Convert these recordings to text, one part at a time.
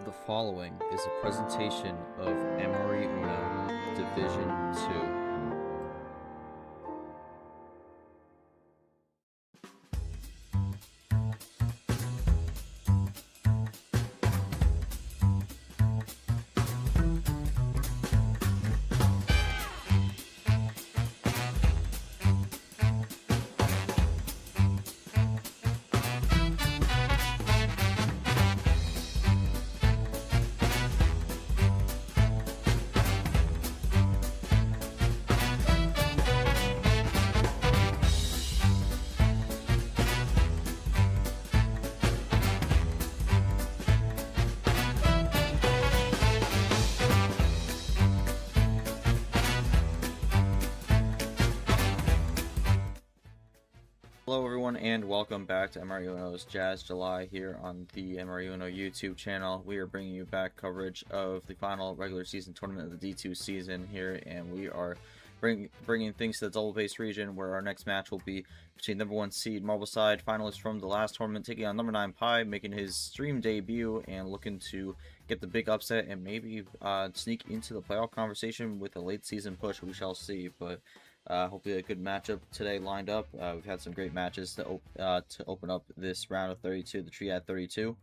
The following is a presentation of MRE UNO Division 2. Hello everyone and welcome back to MRE UNO's Jazz July here on the MRE UNO YouTube channel. We are bringing you back coverage of the final regular season tournament of the D2 season here, and we are bringing things to the double-base region, where our next match will be between number 1 seed MarbleCyde, finalist from the last tournament, taking on number 9 Pi, making his stream debut and looking to get the big upset and maybe sneak into the playoff conversation with a late season push. We shall see, but hopefully a good matchup today lined up. We've had some great matches to open up this round of 32, the Triad 32.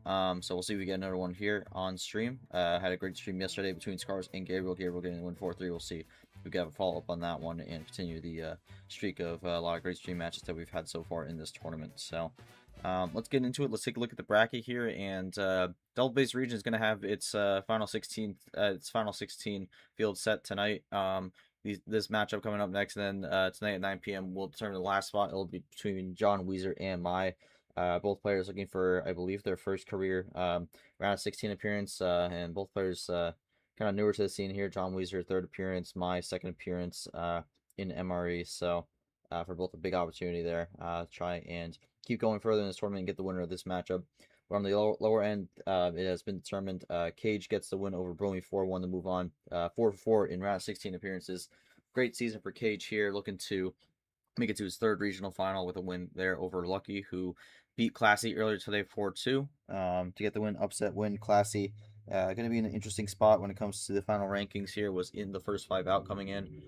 So we'll see if we get another one here on stream. Had a great stream yesterday between Scars and Gabriel. Gabriel getting the win 4-3. We'll see if we can have a follow-up on that one and continue the streak of a lot of great stream matches that we've had so far in this tournament. So let's get into it. Let's take a look at the bracket here, and double base region is going to have its final 16 field set tonight. This matchup coming up next, and then tonight at 9 p.m. will determine the last spot. It'll be between John Weezer and Mai. Both players looking for, I believe, their first career round of 16 appearance, and both players kind of newer to the scene here. John Weezer, third appearance, Mai, second appearance in MRE. So for both a big opportunity there, try and keep going further in this tournament and get the winner of this matchup. But on the lower end, it has been determined Cage gets the win over Bromy 4-1 to move on 4-4 in round of 16 appearances. Great season for Cage here, looking to make it to his third regional final with a win there over Lucky, who beat Classy earlier today 4-2 to get the win, upset win. Classy going to be in an interesting spot when it comes to the final rankings here. Was in the first 5 out coming in.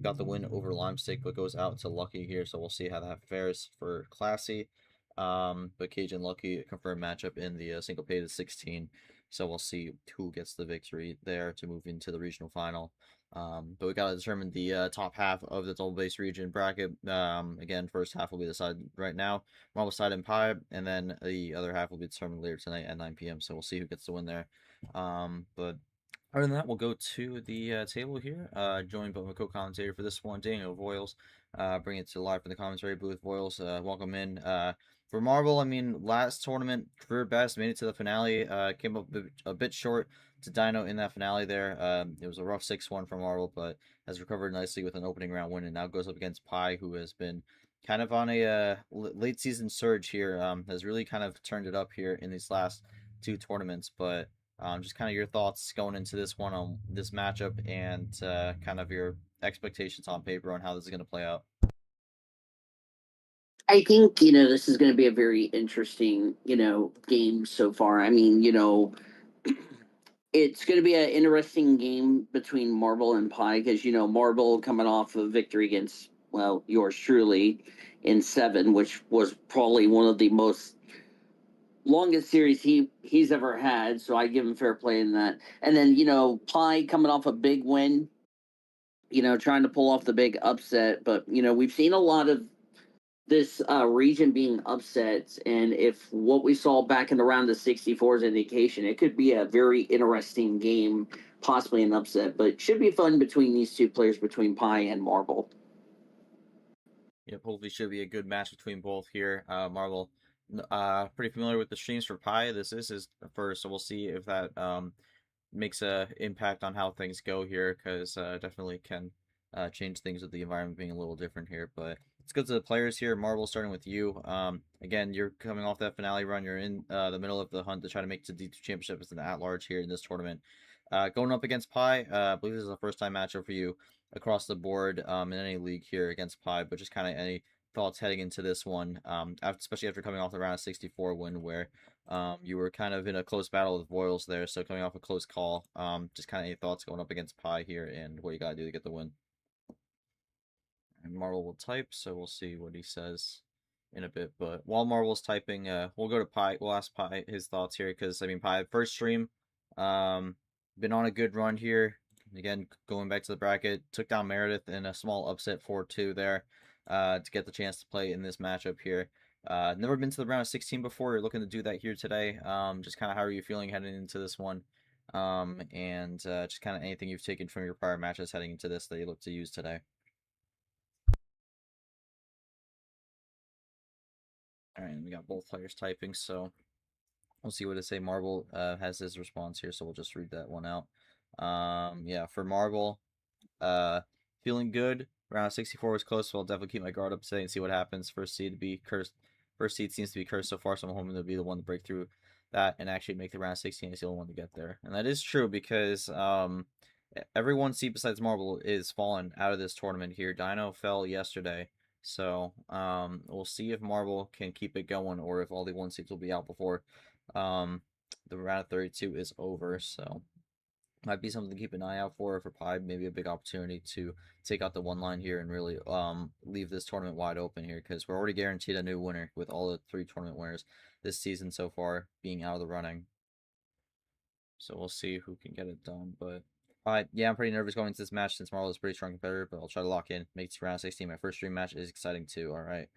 Got the win over Limestick, but goes out to Lucky here, so we'll see how that fares for Classy. But Cage and Lucky confirmed matchup in the single pay to 16, so we'll see who gets the victory there to move into the regional final. But we got to determine the top half of the double base region bracket. Again, first half will be decided right now, MarbleCyde and Pi, and then the other half will be determined later tonight at 9 p.m. So we'll see who gets the win there. But other than that, we'll go to the table here. Joined by my co-commentator for this one, Daniel Voiles. Bring it to live from the commentary booth. Voiles, welcome in. For Marble, I mean, last tournament, career best, made it to the finale. Came up a bit short to Dino in that finale there. It was a rough 6-1 for Marble, but has recovered nicely with an opening round win, and now goes up against Pi, who has been kind of on a late season surge here. Has really kind of turned it up here in these last 2 tournaments, but just kind of your thoughts going into this one on this matchup, and kind of your expectations on paper on how this is going to play out. I think, this is going to be a very interesting, game so far. I mean, it's going to be an interesting game between Marble and Pi because, Marble coming off a victory against, well, yours truly in 7, which was probably one of the most longest series he's ever had. So I give him fair play in that. And then, Pi coming off a big win, trying to pull off the big upset. But, we've seen a lot of this region being upset, and if what we saw back in the round of 64 is indication, it could be a very interesting game, possibly an upset, but it should be fun between these 2 players, between Pi and Marble. Yep, hopefully should be a good match between both here. Marble, pretty familiar with the streams for Pi. This is his first, so we'll see if that makes a impact on how things go here, because definitely can change things with the environment being a little different here. But let's go to the players here. Marble, starting with you. Again, you're coming off that finale run. You're in the middle of the hunt to try to make it to D2 Championship as an at-large here in this tournament. Going up against Pi, I believe this is a first-time matchup for you across the board in any league here against Pi, but just kind of any thoughts heading into this one, especially after coming off the round of 64 win, where You were kind of in a close battle with Royals there, so coming off a close call. Just kind of any thoughts going up against Pi here and what you got to do to get the win. And Marvel will type, so we'll see what he says in a bit. But while Marvel's typing, we'll go to Pi. We'll ask Pi his thoughts here because I mean, Pi first stream, been on a good run here. Again, going back to the bracket, took down Meredith in a small upset 4-2 there, to get the chance to play in this matchup here. Never been to the round of 16 before. You're looking to do that here today. Just kind of how are you feeling heading into this one? And just kind of anything you've taken from your prior matches heading into this that you look to use today. All right, and we got both players typing, so we'll see what it say. Marble has his response here, so we'll just read that one out. Yeah, for Marble, feeling good. Round 64 was close, so I'll definitely keep my guard up today and see what happens. First seed to be cursed. First seed seems to be cursed so far, so I'm hoping to be the one to break through that and actually make the round 16 is the only one to get there. And that is true because every one seed besides Marble is fallen out of this tournament here. Dino fell yesterday. So we'll see if Marble can keep it going or if all the one seeds will be out before the round of 32 is over. So might be something to keep an eye out for Pi. Maybe a big opportunity to take out the one line here and really leave this tournament wide open here because we're already guaranteed a new winner with all the 3 tournament winners this season so far being out of the running. So we'll see who can get it done. But yeah, I'm pretty nervous going into this match since Marlo is a pretty strong competitor, but I'll try to lock in, make it to round 16. My first stream match is exciting too. All right.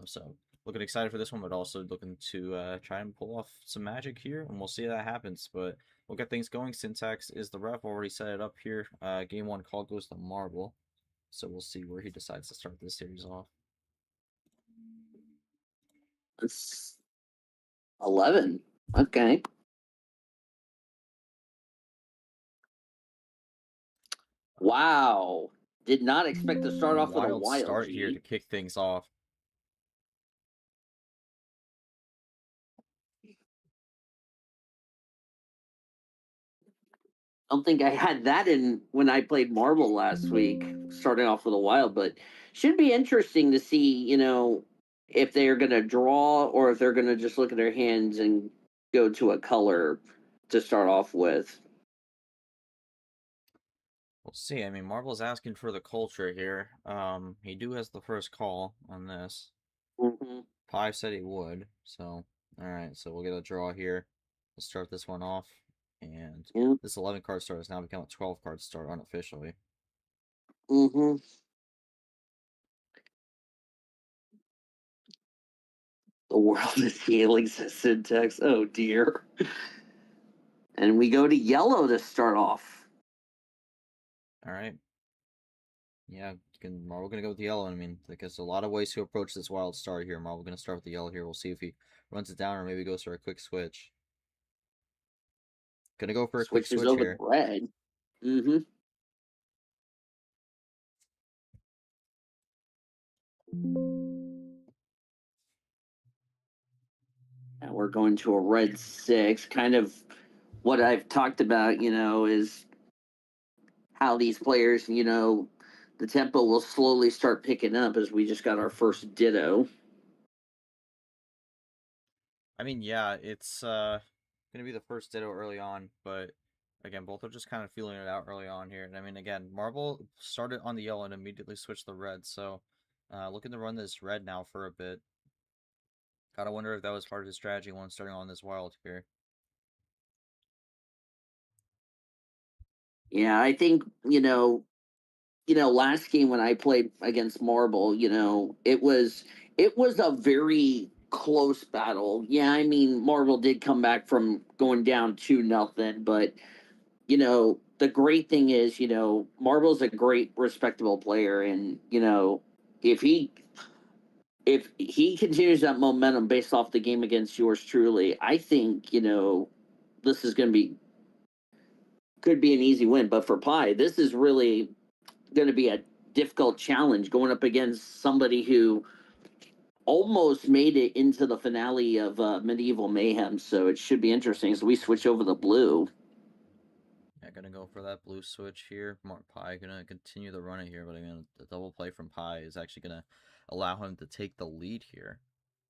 So looking excited for this one, but also looking to try and pull off some magic here, and we'll see if that happens. But we'll get things going. Syntax is the ref. Already set it up here. Game 1 call goes to Marble. So we'll see where he decides to start this series off. It's 11. Okay. Wow. Did not expect to start off with a Wild wild start here G. to kick things off. I don't think I had that in when I played Marble last week, starting off with a wild, but should be interesting to see, if they're going to draw or if they're going to just look at their hands and go to a color to start off with. We'll see. I mean, Marble's asking for the culture here. He has the first call on this. Mm-hmm. Pi said he would, so alright, so we'll get a draw here. We'll start this one off. And Yeah. this 11 card start has now become a 12 card start unofficially. Mm-hmm. The world is healing, says Syntax. Oh dear. And we go to yellow to start off. Alright. Yeah, Marvel gonna go with the yellow. I mean, there's a lot of ways to approach this wild start here. Marvel gonna start with the yellow here. We'll see if he runs it down or maybe goes for a quick switch. Gonna go for a quick Switches switch over to here. red. Mm-hmm. And we're going to a red 6. Kind of what I've talked about, is how these players, the tempo will slowly start picking up as we just got our first ditto. I mean, yeah, it's gonna be the first ditto early on, but again, both are just kind of feeling it out early on here. And I mean, again, Marble started on the yellow and immediately switched the red, so looking to run this red now for a bit. Gotta wonder if that was part of his strategy when starting on this wild here. Yeah, I think, last game when I played against Marble, it was a very close battle. Yeah, I mean Marble did come back from going down 2-0, but the great thing is, Marble's a great respectable player, and if he if he continues that momentum based off the game against yours truly, I think, this is going to be could be an easy win. But for Pi, this is really going to be a difficult challenge going up against somebody who almost made it into the finale of Medieval Mayhem. So it should be interesting as we switch over the blue. Yeah, gonna go for that blue switch here. Pi gonna continue the run it here, but again, the double play from Pi is actually gonna allow him to take the lead here.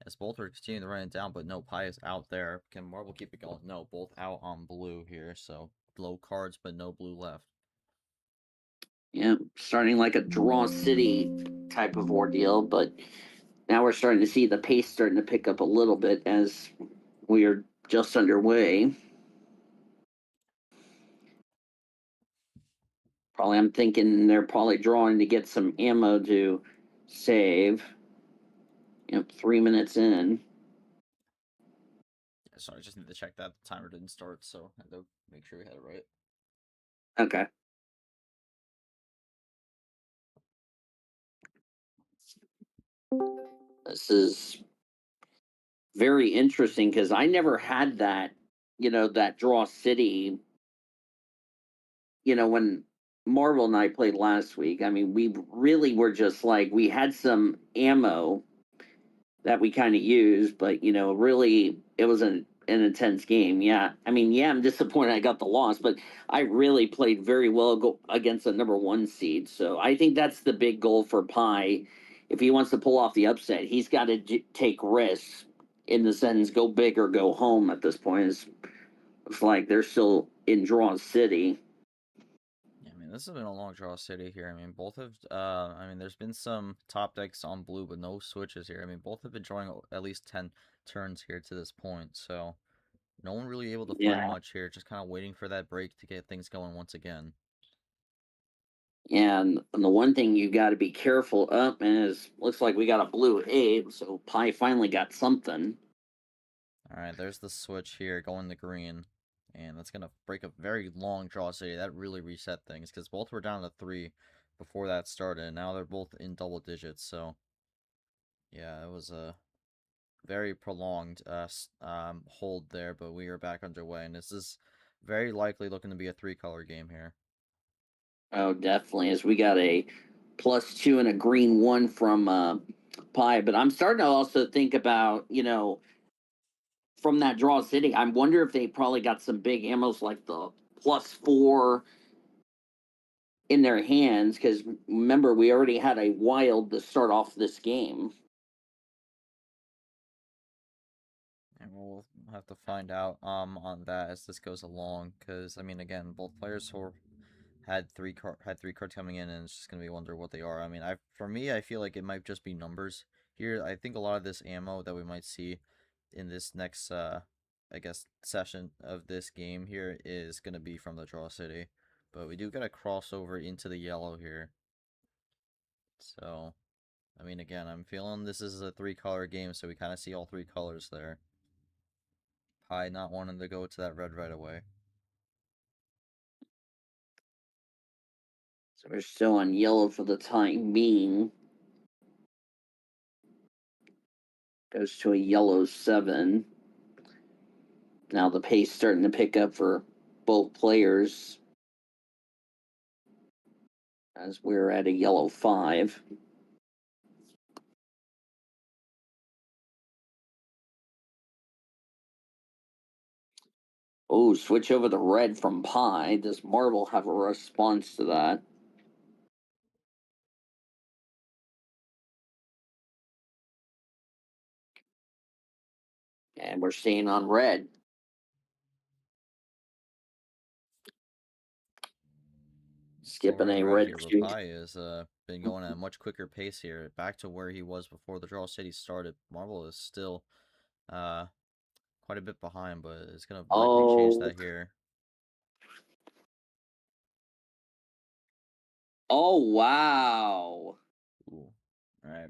As both are continuing to run it down, but no, Pie is out there. Can Marble keep it going? No, both out on blue here, so low cards, but no blue left. Yeah, starting like a draw city type of ordeal, but now we're starting to see the pace starting to pick up a little bit as we are just underway. Probably, I'm thinking they're probably drawing to get some ammo to save. Yep, 3 minutes in. Yeah, sorry, I just need to check that the timer didn't start, so I had to make sure we had it right. Okay. This is very interesting because I never had that, that draw city, when Marvel and I played last week. I mean, we really were just like, we had some ammo that we kind of used, but, really it was an intense game. Yeah. I mean, yeah, I'm disappointed I got the loss, but I really played very well against the number one seed. So I think that's the big goal for Pi. If he wants to pull off the upset, he's got to take risks in the sense go big or go home at this point. It's like they're still in Draw City. Yeah, I mean, this has been a long draw city here. I mean, both have, I mean, there's been some top decks on blue, but no switches here. I mean, both have been drawing at least 10 turns here to this point, so no one really able to find Yeah. much here. Just kind of waiting for that break to get things going once again. And the one thing you got to be careful of is looks like we got a blue Abe, so Pi finally got something. All right, there's the switch here going to green. And that's going to break a very long draw city. That really reset things because both were down to 3 before that started. And now they're both in double digits. So, yeah, it was a very prolonged hold there. But we are back underway. And this is very likely looking to be a 3-color game here. Oh, definitely. As we got a +2 and a green one from Pi, but I'm starting to also think about from that draw city. I wonder if they probably got some big ammos like the +4 in their hands because remember we already had a wild to start off this game. And we'll have to find out on that as this goes along. Because, I mean, again, both players who had three cards coming in, and it's just gonna be wonder what they are. I mean, for me, I feel like it might just be numbers here. I think a lot of this ammo that we might see in this next, I guess, session of this game here is gonna be from the draw city, but we do get a crossover into the yellow here. So, I mean, again, I'm feeling this is a 3-color game, so we kind of see all 3 colors there. Pi not wanting to go to that red right away. So we're still on yellow for the time being. Goes to a yellow 7. Now the pace starting to pick up for both players as we're at a yellow 5. Oh, switch over to red from Pi. Does Marble have a response to that? And we're staying on red. Still Skipping running a red red here, but 2. Pi has been going at a much quicker pace here, back to where he was before the draw city started. Marble is still uh, quite a bit behind, but it's going to likely change Oh, that here. oh, wow. Ooh. All right.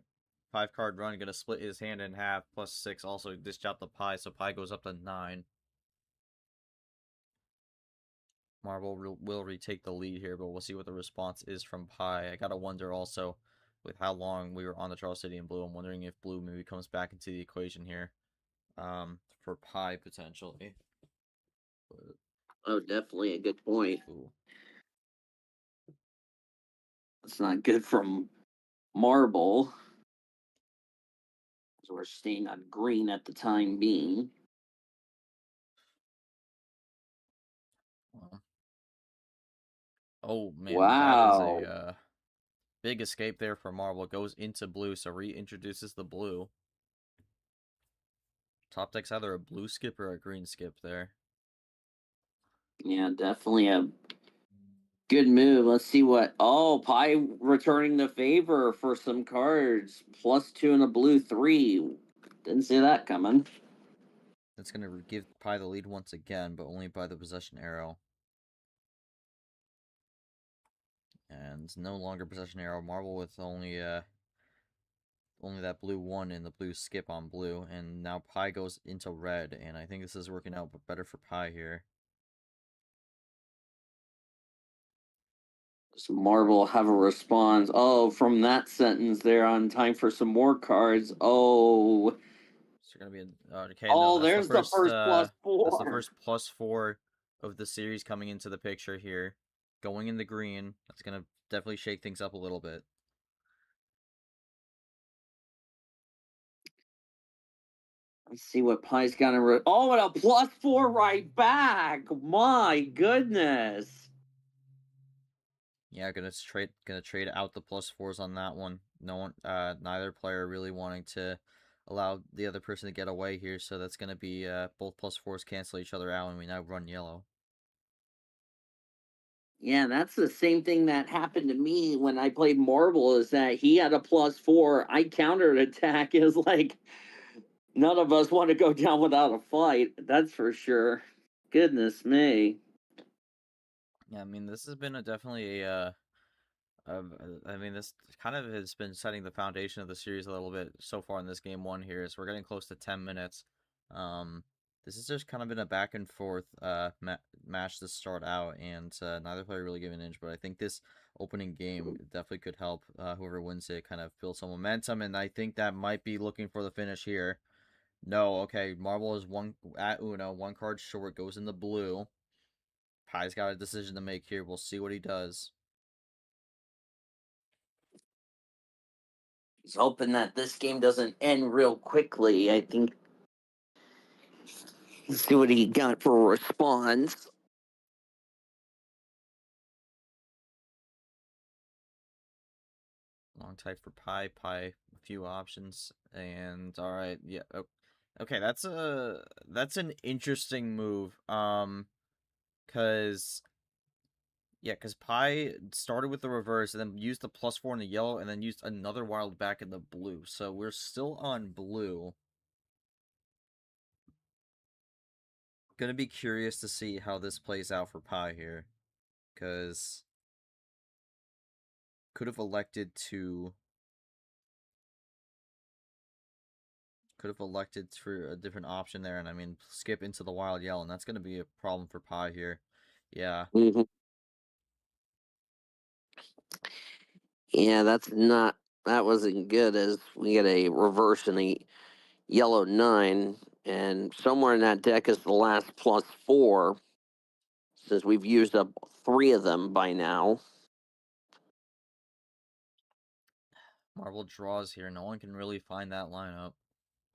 5-card run, going to split his hand in half, +6. Also, dished out the Pi, so Pi goes up to 9. Marble will retake the lead here, but we'll see what the response is from Pi. I got to wonder also, with how long we were on the draw city in blue, I'm wondering if blue maybe comes back into the equation here for Pi potentially. But, Oh, definitely a good point. ooh. It's not good from Marble. So we're staying on green at the time being. Well, oh man, that is a Wow. big escape there for Marble. Goes into blue, so reintroduces the blue. Top deck's either a blue skip or a green skip there. Yeah, definitely a good move. Let's see what. Oh, Pi returning the favor for some cards. +2 and a blue 3. Didn't see that coming. That's going to give Pi the lead once again, but only by the possession arrow. And no longer possession arrow. Marble with only that blue 1 and the blue skip on blue. And now Pi goes into red, and I think this is working out better for Pi here. Does Marble have a response? Oh, from that sentence there on time for some more cards. Oh, So gonna be okay. No, oh, there's the first that's the +4. first +4 of the series coming into the picture here. Going in the green. That's gonna definitely shake things up a little bit. Let's see what Pi's got to. Oh, and a +4 right back. My goodness. Yeah, gonna trade out the +4s on that one. No one, neither player really wanting to allow the other person to get away here. So that's gonna be both +4s cancel each other out, and we now run yellow. Yeah, that's the same thing that happened to me when I played Marble. Is that he had a +4. I countered attack. It was like none of us want to go down without a fight. That's for sure. Goodness me. Yeah, I mean this has been definitely a I mean, this kind of has been setting the foundation of the series a little bit so far in this game one here. As we're getting close to 10 minutes. This has just kind of been a back and forth match to start out, and neither player really giving an inch. But I think this opening game definitely could help whoever wins it kind of build some momentum, and I think that might be looking for the finish here. No, okay, Marble is one at Uno, one card short, goes in the blue. Pie's got a decision to make here. We'll see what he does. He's hoping that this game doesn't end real quickly. I think. Let's see what he got for a response. Long type for Pi, a few options, and all right, yeah, okay, that's an interesting move, cause yeah, cause Pi started with the reverse and then used the +4 in the yellow, and then used another wild back in the blue, so we're still on blue. Gonna be curious to see how this plays out for Pi here, cause could have elected to. Could have elected for a different option there, and I mean, skip into the wild yell, and that's going to be a problem for Pi here. Yeah. Mm-hmm. Yeah, that's not. That wasn't good. As we get a reverse and a yellow 9, and somewhere in that deck is the last +4. Since we've used up 3 of them by now. Marble draws here. No one can really find that lineup.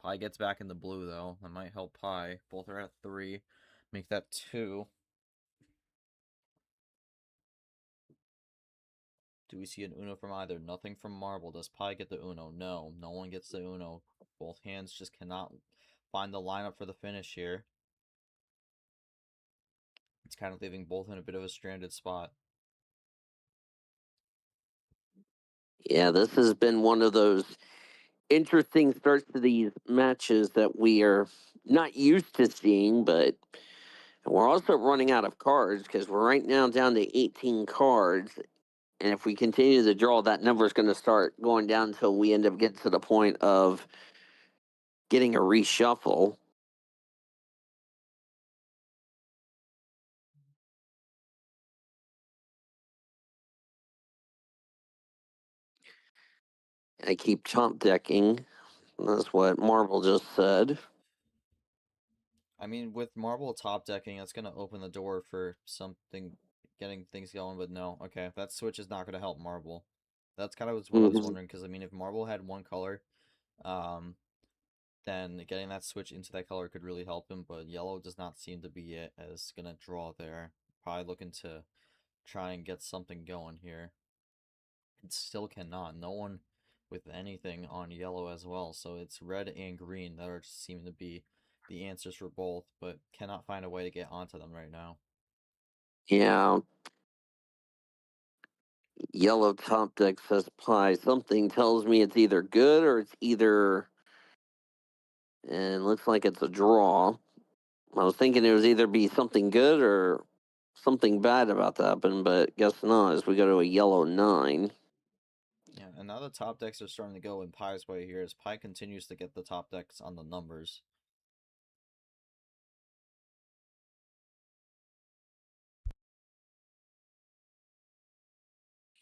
Pi gets back in the blue, though. That might help Pi. Both are at 3. Make that 2. Do we see an Uno from either? Nothing from Marble. Does Pi get the Uno? No. No one gets the Uno. Both hands just cannot find the lineup for the finish here. It's kind of leaving both in a bit of a stranded spot. Yeah, this has been one of those interesting starts to these matches that we are not used to seeing, but we're also running out of cards because we're right now down to 18 cards. And if we continue to draw, that number is going to start going down until we end up getting to the point of getting a reshuffle. I keep top decking. That's what Marvel just said. I mean, with Marble top decking, that's going to open the door for something, getting things going, but no. Okay, that switch is not going to help Marble. That's kind of what I was Mm-hmm. wondering, because, I mean, if Marble had one color, um, then getting that switch into that color could really help him, but yellow does not seem to be it, as going to draw there. Probably looking to try and get something going here. It still cannot. No one with anything on yellow as well, so it's red and green that are seeming to be the answers for both, but cannot find a way to get onto them right now. Yeah. Yellow top deck says pie. Something tells me it's either good or it's either. And looks like it's a draw. I was thinking it was either be something good or something bad about to happen, but guess not, as we go to a yellow 9. Yeah, and now the top decks are starting to go in Pie's way here as Pie continues to get the top decks on the numbers.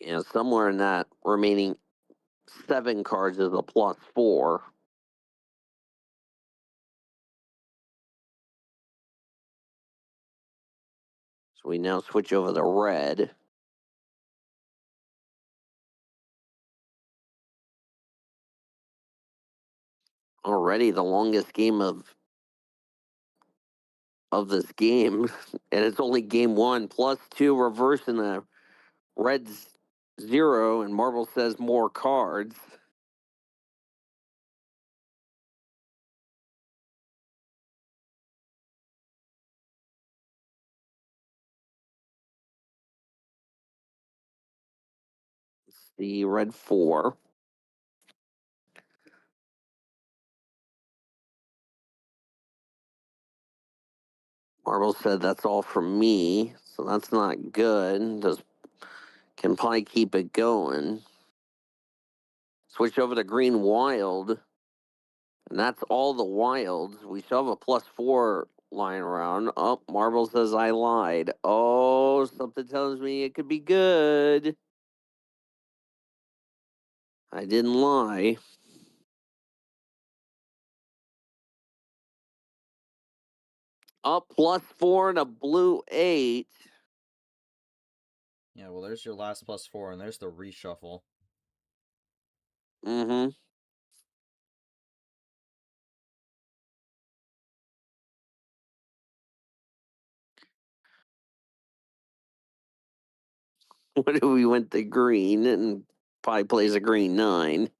Yeah, somewhere in that remaining 7 cards is a +4. So we now switch over to red. Already the longest game of this game, and it's only game 1 +2 reverse in the red's 0, and Marble says more cards. It's the red 4. Marble said that's all from me, so that's not good. Can Pie keep it going? Switch over to green wild, and that's all the wilds. We still have a +4 lying around. Oh, Marble says I lied. Oh, something tells me it could be good. I didn't lie. Up +4 and a blue 8. Yeah, well, there's your last +4, and there's the reshuffle. Mm-hmm. What if we went to green and Pie plays a green 9?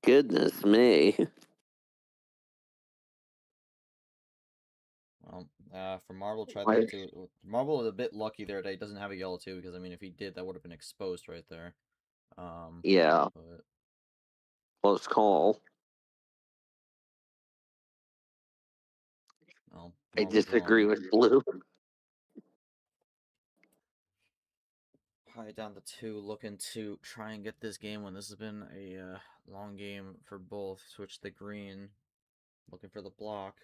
Goodness me. Well, for Marble, try Why- that too. Marble is a bit lucky there that he doesn't have a yellow too, because I mean, if he did, that would have been exposed right there. Yeah, But close call. well, I Marble's disagree wrong. with blue. High down to 2, looking to try and get this game when this has been a long game for both. Switch to green, looking for the block.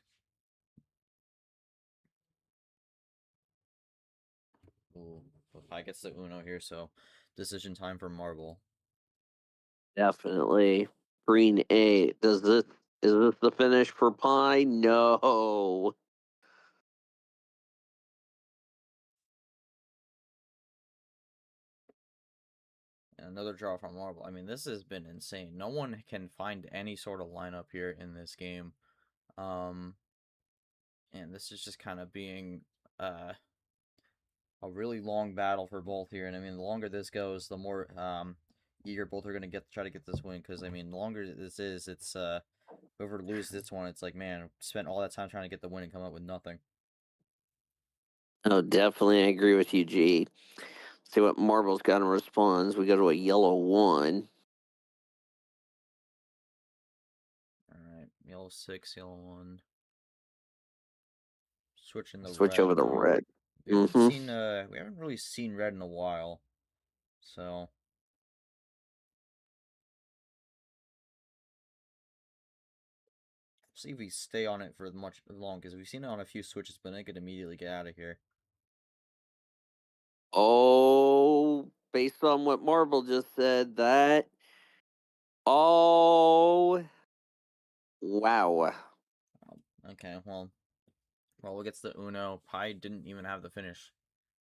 Ooh, but Pie gets the Uno here, so decision time for Marble. Definitely. Green 8. Is this the finish for Pie? No. And another draw from Marble. I mean, this has been insane. No one can find any sort of lineup here in this game. Um, and this is just kind of being a really long battle for both here. And I mean, the longer this goes, the more eager both are going to get to try to get this win. Because I mean, the longer this is, it's whoever loses this one, it's like, man, spent all that time trying to get the win and come up with nothing. Oh, definitely. I agree with you, G. See what Marble's got in response. We go to a yellow 1. All right, yellow 6, yellow 1. Switching the Switch red over to now. red. Mm-hmm. We haven't really seen red in a while. So see if we stay on it for much long, because we've seen it on a few switches, but I could immediately get out of here. Oh, based on what Marble just said, that. Oh, wow. Okay, well, Marble gets the Uno. Pie didn't even have the finish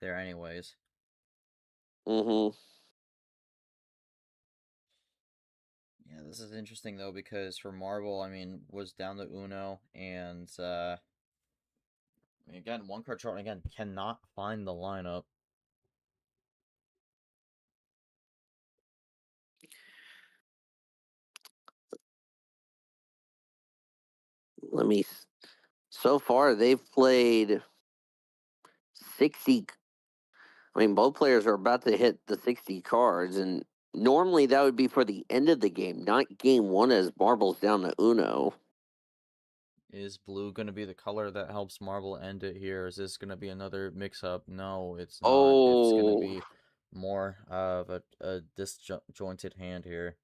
there anyways. Mm-hmm. Yeah, this is interesting though, because for Marble, I mean, was down the Uno, and I mean, again, one card chart again cannot find the lineup. Let me So far, they've played 60. I mean, both players are about to hit the 60 cards, and normally that would be for the end of the game, not game one as Marbles down to Uno. Is blue going to be the color that helps Marble end it here? Is this going to be another mix-up? No, it's not. It's going to Oh, be more of a disjointed hand here.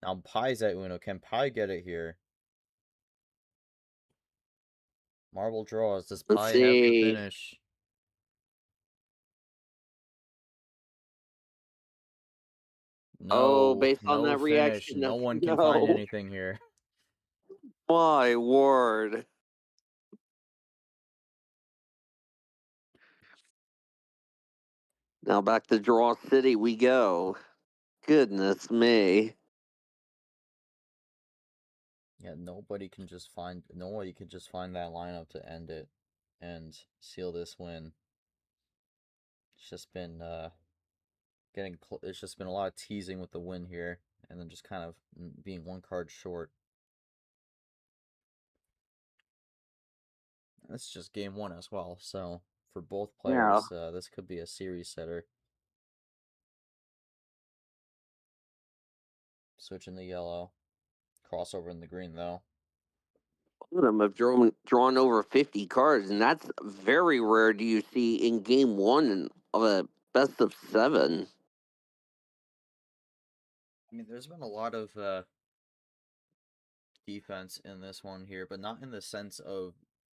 Now, Pie's at Uno. Can Pie get it here? Marble draws. Does let's Pie have the see. finish? Oh, No, based on no that finish. reaction, No one can find no. anything here. My word. Now back to Draw City we go. Goodness me. Yeah, nobody can just find that lineup to end it and seal this win. It's just been it's just been a lot of teasing with the win here, and then just kind of being one card short. This is just game one as well, so for both Yeah. players, this could be a series setter. Switching the yellow, crossover in the green though. Of them have drawn over 50 cards, and that's very rare. Do you see in game one of a best of seven? I mean, there's been a lot of defense in this one here, but not in the sense of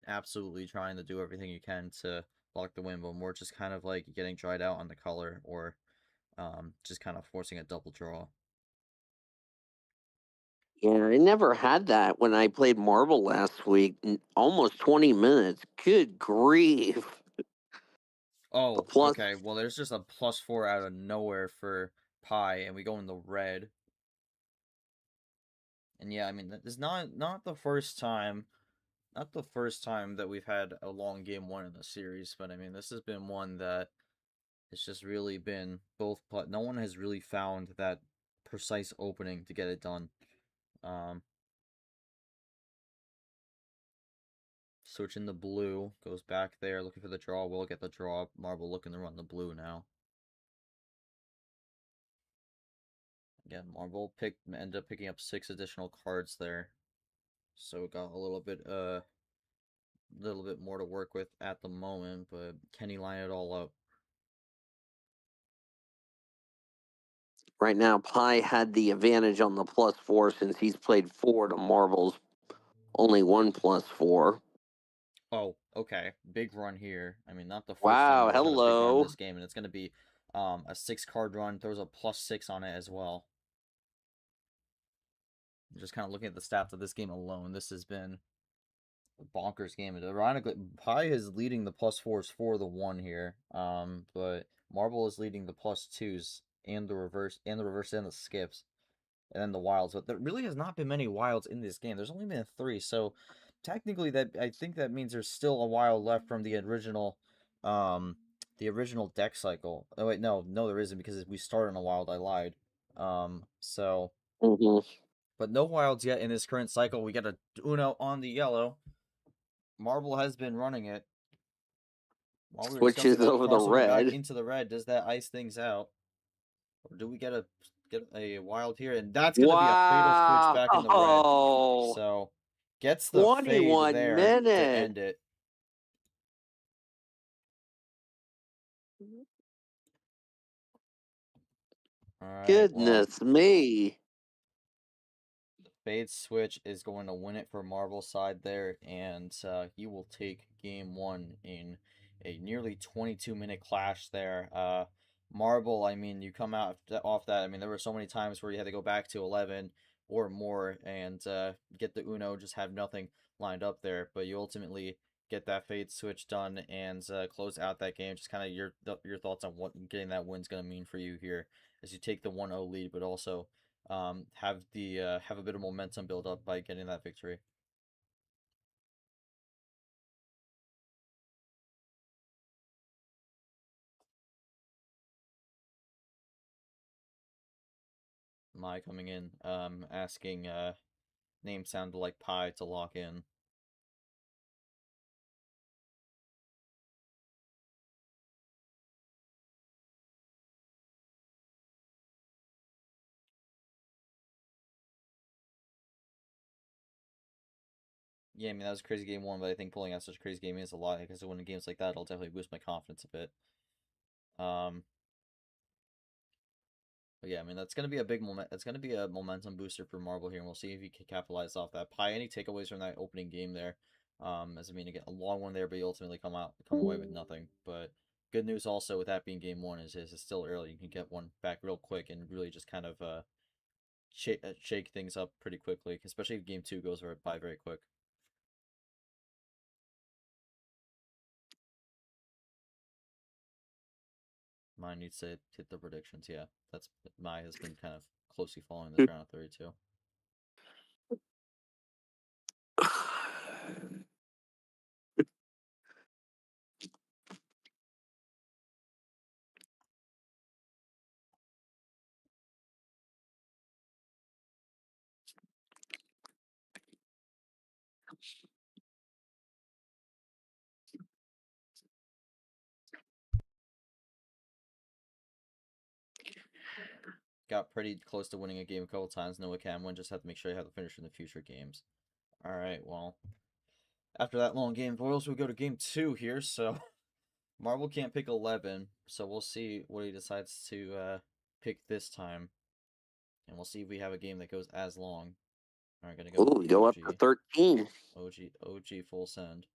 absolutely trying to do everything you can to block the win, but more just kind of like getting dried out on the color or just kind of forcing a double draw. Yeah, I never had that when I played Marble last week. Almost 20 minutes. Good grief. A Oh, plus. okay. Well, there's just a +4 out of nowhere for Pi, and we go in the red. And yeah, I mean, it's not the first time, not the first time that we've had a long game one in the series, but I mean, this has been one that it's just really been both. No one has really found that precise opening to get it done. Um, Switching the blue, goes back there, looking for the draw. Will get the draw. Marble looking to run the blue now. Again, Marble ended up picking up 6 additional cards there, so it got a little bit more to work with at the moment. But can he line it all up? Right now, Pi had the advantage on the +4 since he's played four to Marble's only one +4. Oh, okay, big run here. I mean, not the first time Wow, that we've had a big run in hello. this game, and it's going to be a 6 card run. Throws a +6 on it as well. Just kind of looking at the stats of this game alone, this has been a bonkers game. And ironically, Pi is leading the +4s for the one here, but Marble is leading the +2s and the reverse and the skips, and then the wilds. But there really has not been many wilds in this game. There's only been 3, so technically that I think that means there's still a wild left from um, the original deck cycle. Oh wait, no, there isn't because we started on a wild. I lied. So Hmm. but no wilds yet in this current cycle. We get a Uno on the yellow. Marble has been running it. While we were discussing Switches that over the crossover back red. into the red, does that ice things out? Or do we get a wild here? And that's gonna be a fatal switch back in the red. Wow. So gets the fade 21 there to minutes. end it. Alright, well, Goodness me. fade switch is going to win it for MarbleCyde there, and he will take game one in a nearly 22-minute clash there. Marble, I mean, you come out off that. I mean, there were so many times where you had to go back to 11 or more and get the Uno, just have nothing lined up there, but you ultimately get that fade switch done and close out that game. Just kind of your thoughts on what getting that win's going to mean for you here as you take the 1-0 lead, but also have a bit of momentum build up by getting that victory. Mai coming in, asking name sounded like pie to lock in. Yeah, I mean, that was a crazy game one, but I think pulling out such a crazy game is a lot, because when games like that, it'll definitely boost my confidence a bit. Um, but yeah, I mean, that's gonna be a big moment. It's gonna be a momentum booster for Marble here, and we'll see if he can capitalize off that. Pi, any takeaways from that opening game there? As I mean, again, a long one there, but you ultimately come away with nothing. But good news also with that being game one is it's still early. You can get one back real quick and really just kind of shake things up pretty quickly, especially if game two goes by very quick. Mine needs to hit the predictions. Yeah, that's my has been kind of closely following this round of 32. Got pretty close to winning a game a couple times. Noah can win. Just have to make sure you have the finisher in the future games. All right. Well, after that long game, Boyles will go to game two here. So Marble can't pick 11. So we'll see what he decides to pick this time, and we'll see if we have a game that goes as long. All right, gonna go with Ooh, the go up OG, to 13. OG full send.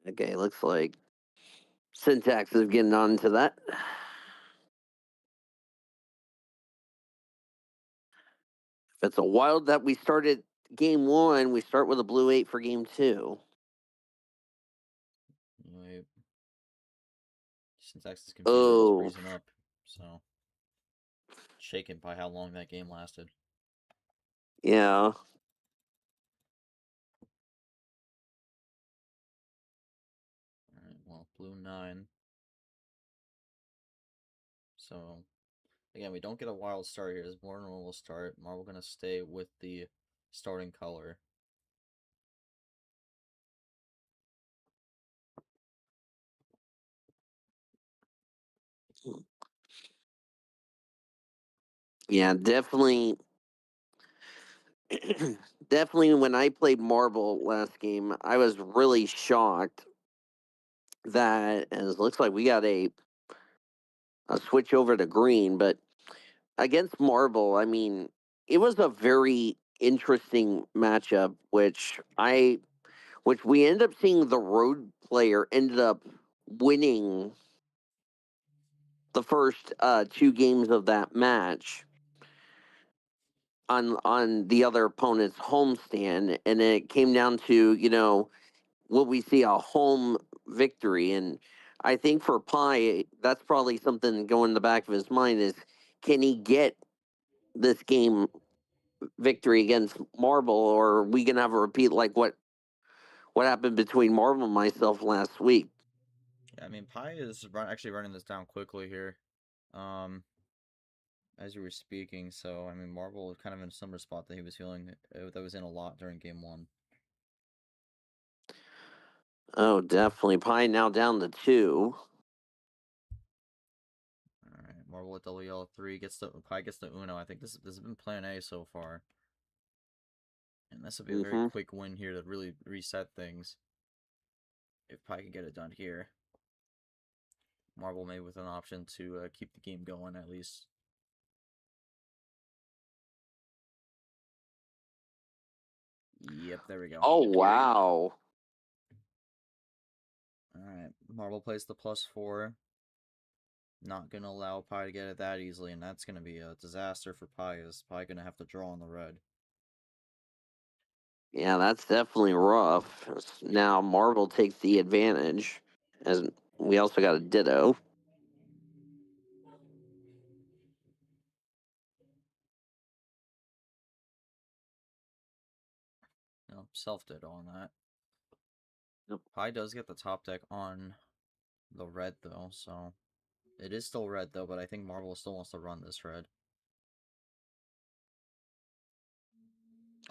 Okay, looks like Syntax is getting on to that. If it's a wild that we started game one, we start with a blue 8 for game two. Wait, Syntax's computer is Oh, freezing up, so shaken by how long that game lasted. yeah. All right, well, blue 9. So again, we don't get a wild start here. It's more normal start. Marble gonna stay with the starting color. Yeah, definitely. Definitely, when I played Marble last game, I was really shocked that, and it looks like we got a switch over to green, but against Marble, I mean, it was a very interesting matchup, which we end up seeing the road player ended up winning the first two games of that match on the other opponent's homestand, and it came down to, will we see a home victory? And I think for Pi, that's probably something going in the back of his mind is, can he get this game victory against Marble, or are we gonna have a repeat like what happened between Marble and myself last week? Yeah, I mean, Pi is actually running this down quickly here, um, as you were speaking. So I mean, Marble was kind of in a similar spot that he was feeling that was in a lot during game one. Oh, definitely. Pi now down to 2. All right, Marble with double yellow 3 gets the Pi gets the Uno. I think this has been Plan A so far, and this will be a very Mm-hmm. quick win here to really reset things. If Pi can get it done here, Marble may with an option to keep the game going at least. Yep, there we go. Oh, wow. All right, Marble plays the +4. Not gonna allow Pi to get it that easily, and that's gonna be a disaster for Pi. Is Pi gonna have to draw on the red? Yeah, that's definitely rough. Now Marble takes the advantage, as we also got a ditto. No, self did on that. Yep. Pi does get the top deck on the red though, so it is still red though. But I think Marble still wants to run this red,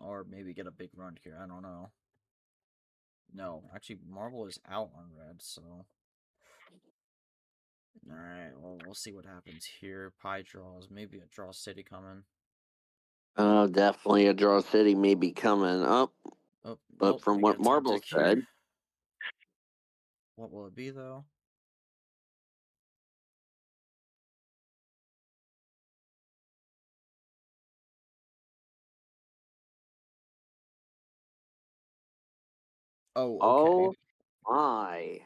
or maybe get a big run here. I don't know. No, actually, Marble is out on red, so Alright, well, we'll see what happens here. Pie draws. Maybe a draw city coming. Definitely a draw city may be coming up, Oh, but nope. from We get what a 10 Marble tick here. said, What will it be, though? Oh, okay. oh my, Gets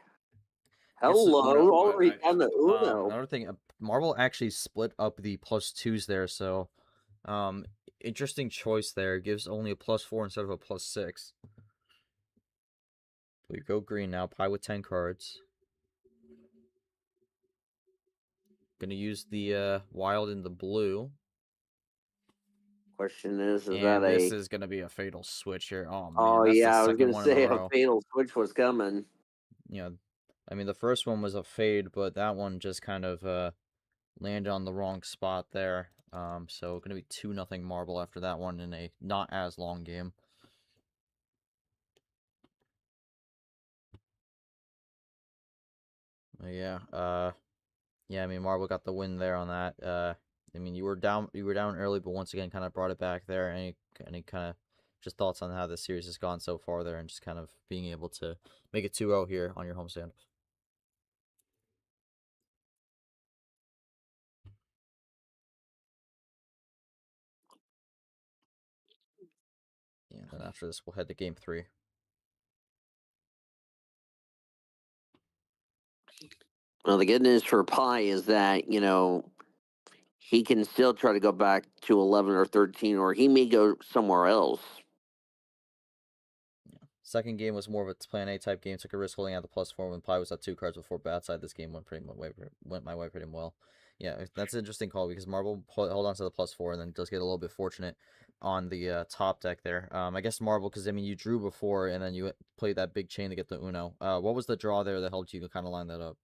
the hello, Uno. already on the Uno. Another thing, Marvel actually split up the +2s there, so um, interesting choice there. Gives only a +4 instead of a +6. We go green now. Pie with 10 cards. Gonna use the wild in the blue. Question is that And this a? is gonna be a fatal switch here. Oh man, Oh that's the yeah, I was second gonna one in a say a row. fatal switch was coming. You know, I mean the first one was a fade, but that one just kind of landed on the wrong spot there. So gonna be 2-0 Marble after that one in a not as long game. Yeah, yeah, I mean Marble got the win there on that. I mean you were down early, but once again kind of brought it back there. Any kind of just thoughts on how this series has gone so far there, and just kind of being able to make it 2-0 here on your homestand. Yeah, then after this we'll head to game 3. Well, the good news for Pi is that he can still try to go back to 11 or 13, or he may go somewhere else. Yeah. Second game was more of a plan A type game. Took a risk holding out the +4 when Pie was at 2 cards before bad side. This game went my way pretty well. Yeah, that's an interesting call because Marble held on to the +4 and then does get a little bit fortunate on the top deck there. I guess Marble because I mean you drew before and then you played that big chain to get the Uno. What was the draw there that helped you to kind of line that up?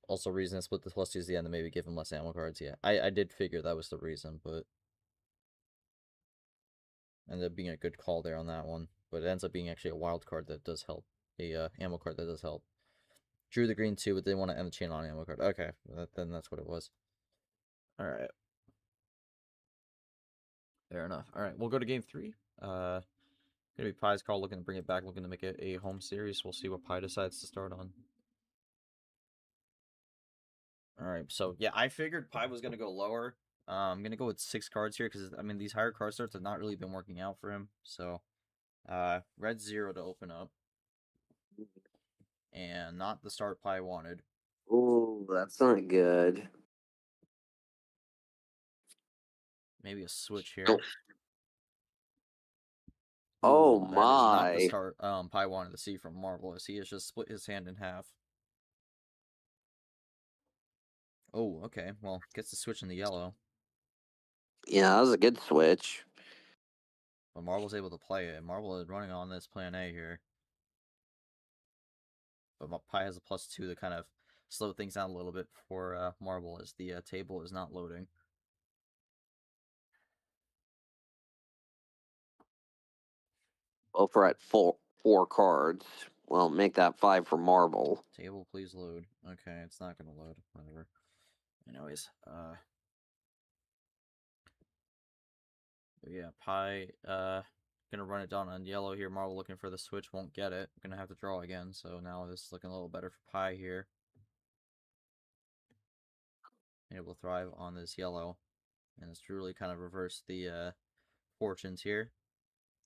Also, reason to split the +2s at the end to maybe give him less ammo cards. Yeah, I did figure that was the reason, but ended up being a good call there on that one. But it ends up being actually a wild card that does help. A ammo card that does help. Drew the green too, but didn't want to end the chain on ammo card. Okay, then that's what it was. Alright, fair enough. Alright, we'll go to game 3. Gonna be Pie's call, looking to bring it back, looking to make it a home series. We'll see what Pie decides to start on. Alright, so yeah, I figured Pie was gonna go lower. I'm gonna go with 6 cards here because I mean these higher card starts have not really been working out for him. So red 0 to open up. And not the start Pie wanted. Ooh, that's not good. Maybe a switch here. Oh Ooh, that is not the my. start Pie wanted to see from Marvel, as he has just split his hand in half. Oh, okay. Well, gets the switch in the yellow. Yeah, that was a good switch. But Marvel's able to play it. Marvel is running on this plan A here. But Pie has a +2 to kind of slow things down a little bit for Marvel, as the table is not loading. Both are at four cards. Well, make that 5 for Marble. Table, please load. Okay, it's not going to load. Whatever. Anyways, yeah, Pie, gonna run it down on yellow here. Marvel looking for the switch, won't get it. Gonna have to draw again, so now this is looking a little better for Pie here. Able to thrive on this yellow, and it's truly kind of reversed the fortunes here.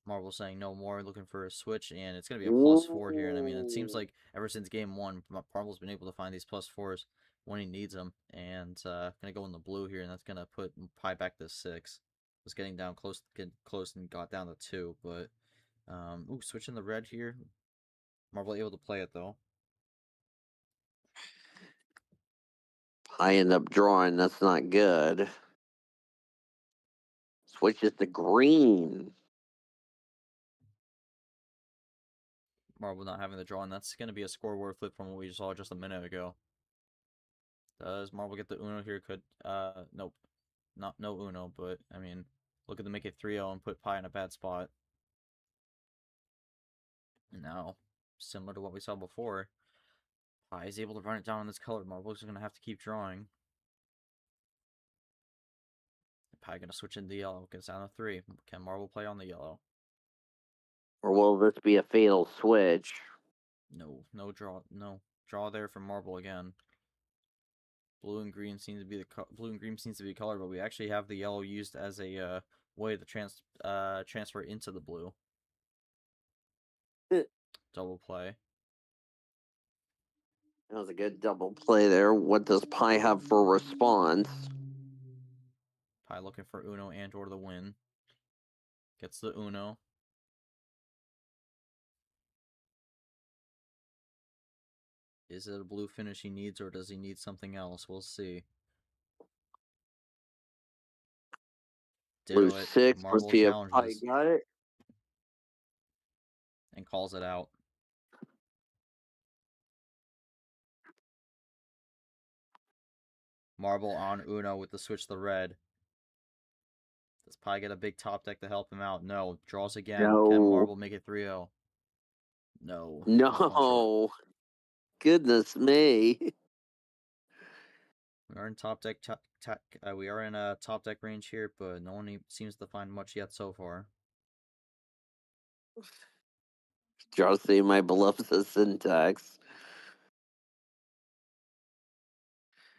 Marvel saying no more, looking for a switch, and it's going to be a +4 here. And I mean, it seems Ooh. like ever since game 1, Marvel's been able to find these +4s when he needs them. And going to go in the blue here, and that's going to put Pie back to 6. Was getting down close, and got down to 2, but ooh, switching the red here. Marvel able to play it though. I end up drawing. That's not good. Switches to green. Marvel not having the draw, and that's going to be a scoreboard flip from what we saw just a minute ago. Does Marvel get the Uno here? Could nope, no Uno, but I mean, looking to make it 3-0 and put Pie in a bad spot. No. similar to what we saw before. Pie is able to run it down on this colored marble. He's going to have to keep drawing. Pie going to switch into the yellow. Gets down to 3. Can marble play on the yellow? Or will this be a fatal switch? No, no draw. No draw there from marble again. Blue and green seems to be blue and green seems to be colored, but we actually have the yellow used as a way to transfer into the blue. Double play. That was a good double play there. What does Pie have for response? Pie looking for Uno and or the win. Gets the Uno. Is it a blue finish he needs, or does he need something else? We'll see. Blue Ditto it. 6. Let's Marble see if Pie challenges got it. and calls it out. Marble on Uno with the switch to red. Does Pie get a big top deck to help him out? No. Draws again. No. Can Marble make it 3-0? No. No. Goodness me. We are in top deck. We are in a top deck range here, but no one seems to find much yet so far. Just say my beloved syntax.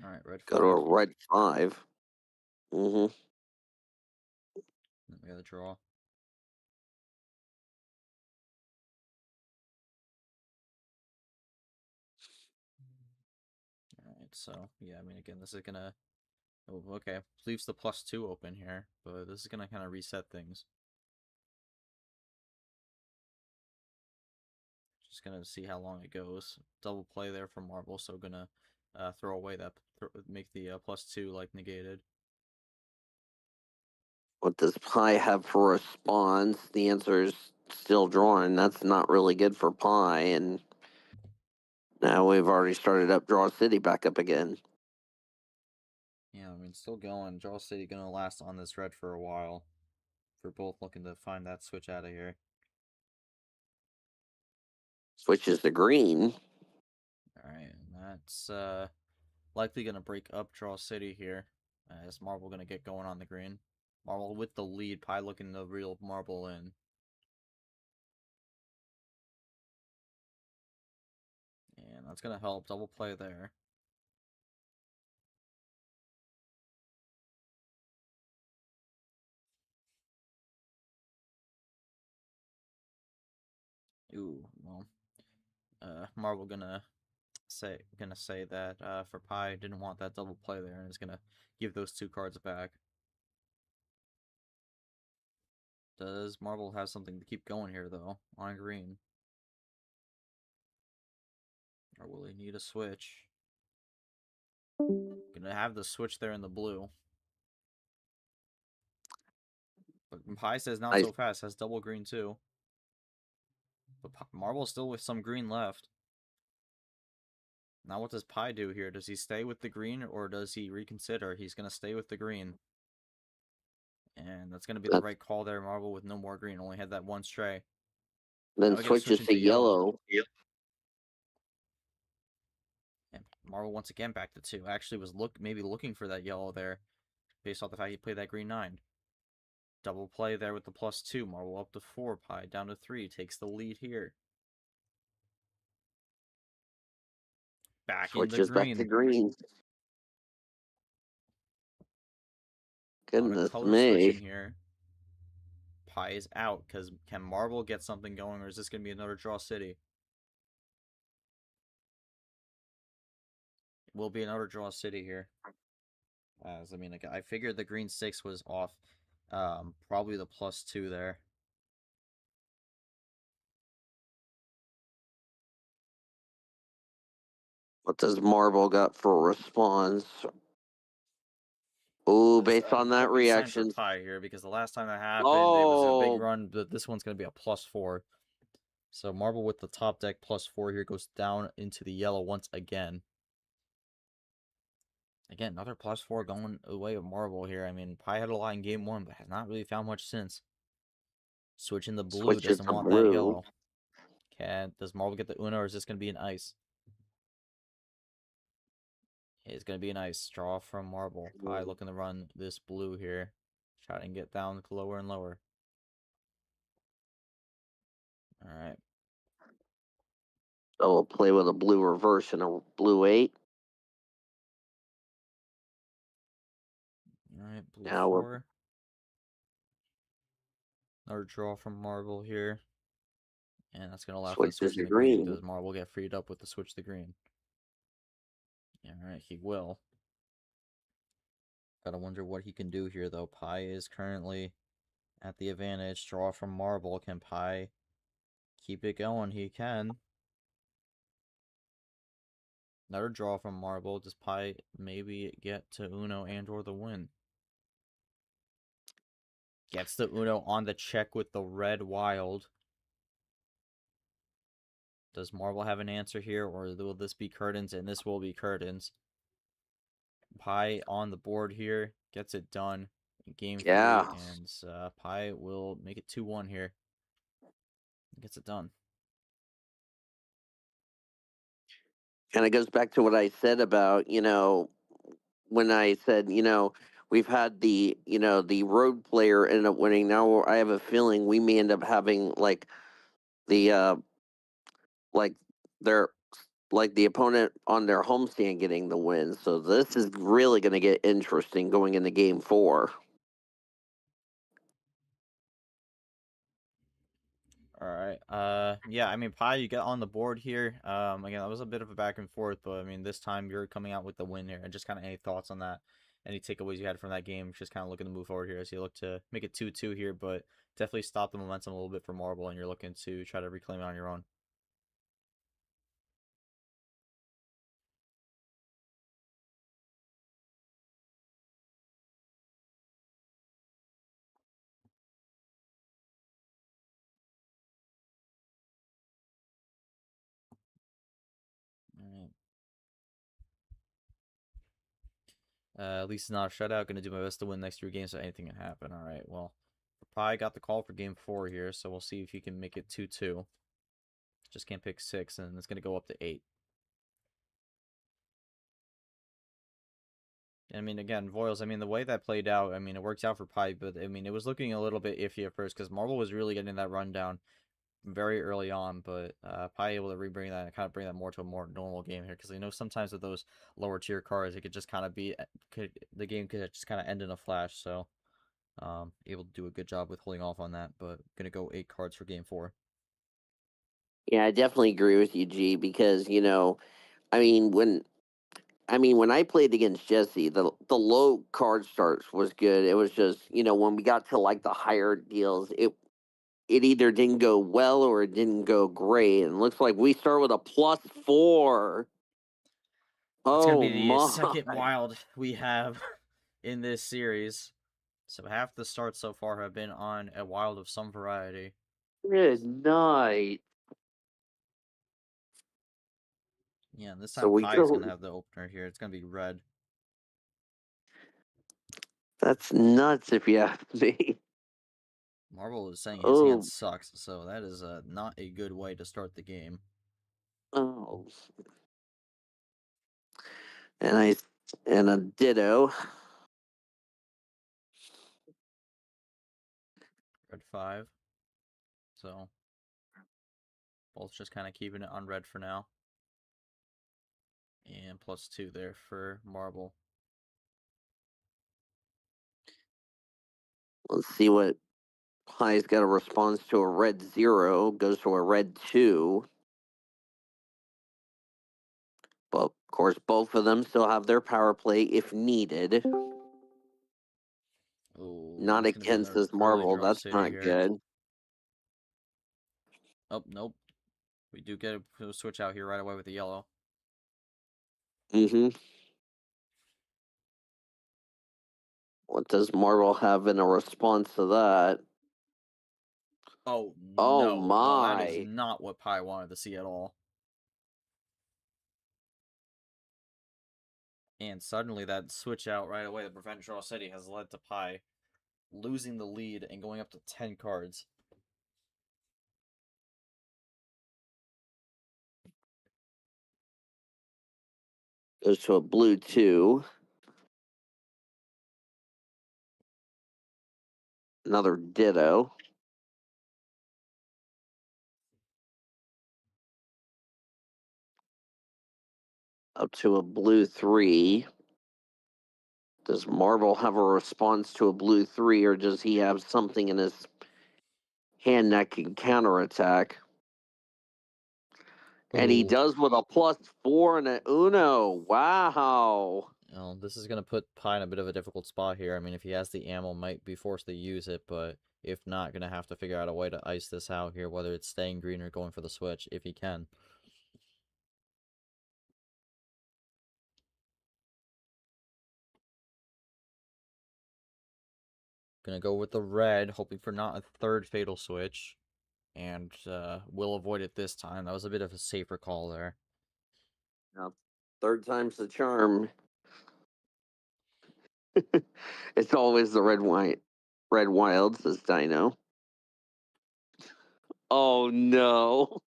All right, red 5. Go to a red 5. Mm-hmm. Then we got a draw. All right, so yeah, I mean, again, this is gonna. Oh, okay, leaves the +2 open here, but this is gonna kind of reset things. Just gonna see how long it goes. Double play there for marble, so gonna throw away that, make the +2 like negated. What does Pie have for response? The answer is still drawing. That's not really good for Pie. And now we've already started up Draw City back up again. Yeah, I mean, still going. Draw City gonna last on this red for a while. For both looking to find that switch out of here. Switches to green. Alright, that's likely gonna break up Draw City here. As Marble gonna get going on the green. Marble with the lead, Pie looking to reel Marble in. And that's gonna help. Double play there. Ooh, well, Marble gonna say that for Pie didn't want that double play there and is gonna give those 2 cards back. Does Marble have something to keep going here though on green? Or will he need a switch? Gonna have the switch there in the blue. But Pie says not so fast, has double green too. But Marble's still with some green left. Now what does Pie do here? Does he stay with the green or does he reconsider? He's going to stay with the green. And that's going to be the right call there. Marble with no more green. Only had that one stray. Then switches to yellow. Yep. And Marble once again back to 2. Actually was maybe looking for that yellow there. Based off the fact he played that green 9. Double play there with the +2. Marble up to 4. Pie down to 3. Takes the lead here. Switches back to green. Goodness color me. switching here. Pie is out, because can Marble get something going, or is this going to be another Draw City? It will be another Draw City here. As I mean, like, I figured the green 6 was off. Probably the +2 there. What does Marble got for response? Ooh, based on that reaction. Pie here, because the last time that happened, it was a big run, but this one's going to be a +4. So Marble with the top deck +4 here goes down into the yellow once again. Again, another +4 going away with Marble here. I mean, Pie had a lot in game 1, but has not really found much since. Switching the blue, doesn't want that yellow. Does Marble get the Uno, or is this going to be an ice? It's going to be an ice. Draw from Marble. Pie looking to run this blue here. Try and get down lower and lower. Alright. So we'll play with a blue reverse and a blue 8. Alright, blue Now 4. Another draw from Marble here. And that's going to allow for the switches switch in to the green. green. Does Marble get freed up with the switch to green? Alright, he will. Gotta wonder what he can do here, though. Pie is currently at the advantage. Draw from Marble. Can Pie keep it going? He can. Another draw from Marble. Does Pie maybe get to Uno and or the win? Gets the Uno on the check with the red wild. Does Marble have an answer here, or will this be curtains? And this will be curtains. Pie on the board here. Gets it done in game 3. Yeah. And Pie will make it 2-1 here. Gets it done. Kind of goes back to what I said about, when I said, we've had the road player end up winning. Now I have a feeling we may end up having the like their the opponent on their homestand getting the win. So this is really going to get interesting going into game 4. Alright, yeah, I mean, Pie, you get on the board here. Again, that was a bit of a back and forth, but I mean, this time you're coming out with the win here. And just kind of any thoughts on that? Any takeaways you had from that game? Just kind of looking to move forward here as you look to make it 2-2 here, but definitely stop the momentum a little bit for Marble, and you're looking to try to reclaim it on your own. Alright. At least it's not a shutout. Gonna do my best to win next 3 games, so anything can happen. Alright, well, Pie got the call for game 4 here, so we'll see if he can make it 2-2. Just can't pick 6, and it's gonna go up to 8. I mean, again, Voiles, I mean, the way that played out, I mean, it worked out for Pie, but, I mean, it was looking a little bit iffy at first, because Marble was really getting that rundown very early on, but Pie able to rebring that and kind of bring that more to a more normal game here, because, sometimes with those lower tier cards, it could just kind of be, the game could just kind of end in a flash, so, able to do a good job with holding off on that, but gonna go 8 cards for game 4. Yeah, I definitely agree with you, G, because I mean when I played against Jesse, the low card starts was good. It was just, when we got to the higher deals, it either didn't go well or it didn't go great. And it looks like we start with a +4. That's gonna Oh be the my. second wild we have in this series. So half the starts so far have been on a wild of some variety. Good night. Yeah, and this So time we Pie is go. gonna have the opener here. It's gonna be red. That's nuts if you ask me. Marble is saying his hand Oh, sucks, so that is not a good way to start the game. oh. And a ditto. Red 5. So both just kind of keeping it on red for now. And +2 there for Marble. Let's see what Pie's got a response to a red 0, goes to a red 2. But of course, both of them still have their power play if needed. Oh, Not that's gonna be against another this early Marble. draw That's city not here. good. Oh, nope. We do get a switch out here right away with the yellow. Mm-hmm. What does Marble have in a response to that? Oh, Oh no. No, that is my. not what Pie wanted to see at all. And suddenly that switch out right away, the prevent draw city, has led to Pie losing the lead and going up to 10 cards. Goes to a blue 2. Another ditto. Up to a blue 3. Does Marble have a response to a blue 3, or does he have something in his hand that can counterattack? And he Ooh. does with a +4 and an Uno. Wow. This is going to put Pi in a bit of a difficult spot here. I mean, if he has the ammo, might be forced to use it, but if not, going to have to figure out a way to ice this out here, whether it's staying green or going for the switch, if he can. Gonna go with the red, hoping for not a third fatal switch. And will avoid it this time. That was a bit of a safer call there. Yep. Third time's the charm. It's always the red wild, says Dino. Oh no.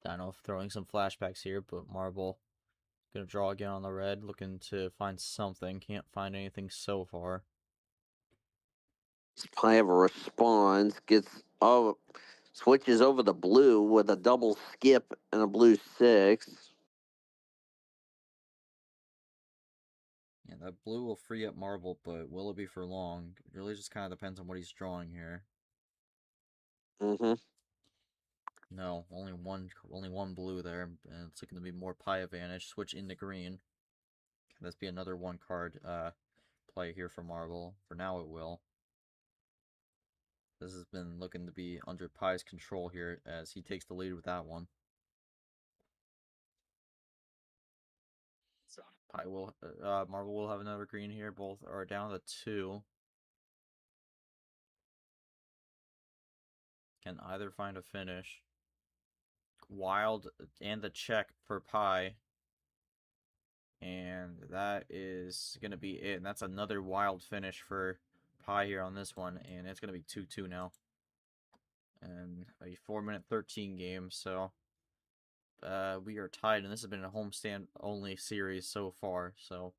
Dino throwing some flashbacks here, but Marble gonna draw again on the red, looking to find something. Can't find anything so far. Pi have a response. Switches over the blue with a double skip and a blue 6. Yeah, that blue will free up Marble, but will it be for long? It really just kind of depends on what he's drawing here. Mm-hmm. No, only one blue there, and it's looking to be more Pi advantage. Switch into green. Can this be another one card play here for Marble? For now it will. This has been looking to be under Pi's control here as he takes the lead with that one. Marble will have another green here. Both are down to 2. Can either find a finish. Wild and the check for Pi. And that is going to be it. And that's another wild finish for Pi here on this one. And it's going to be 2-2 now. And a 4-minute 13 game. So we are tied. And this has been a homestand only series so far. So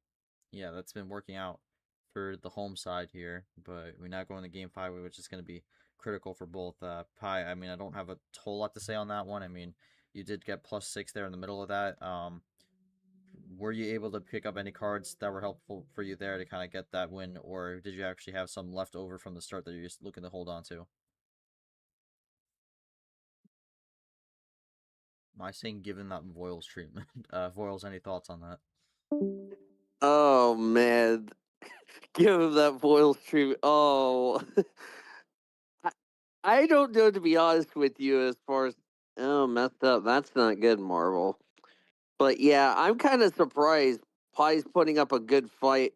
yeah, that's been working out for the home side here. But we're not going to game 5, which is going to be critical for both Pi. I mean, I don't have a whole lot to say on that one. I mean, you did get +6 there in the middle of that. Were you able to pick up any cards that were helpful for you there to kind of get that win, or did you actually have some left over from the start that you're just looking to hold on to? Am I saying given that Voiles treatment? Voiles, any thoughts on that? Oh man. Give him that Boyle's treatment. Oh. I, I don't know, to be honest with you, as far as messed up. That's not good, Marvel. But yeah, I'm kind of surprised Pie's putting up a good fight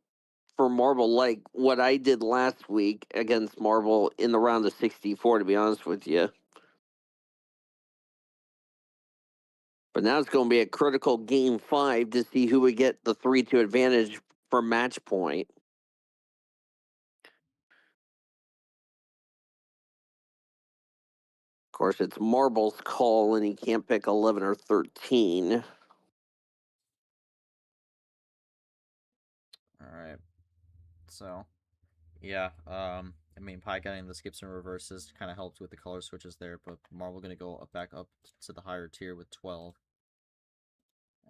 for Marvel, like what I did last week against Marvel in the round of 64, to be honest with you. But now it's going to be a critical game 5 to see who would get the 3-2 advantage for match point. Of course, it's Marble's call, and he can't pick 11 or 13. Alright. So, yeah, I mean, Pi getting the skips and reverses kind of helped with the color switches there, but Marvel going to go back up to the higher tier with 12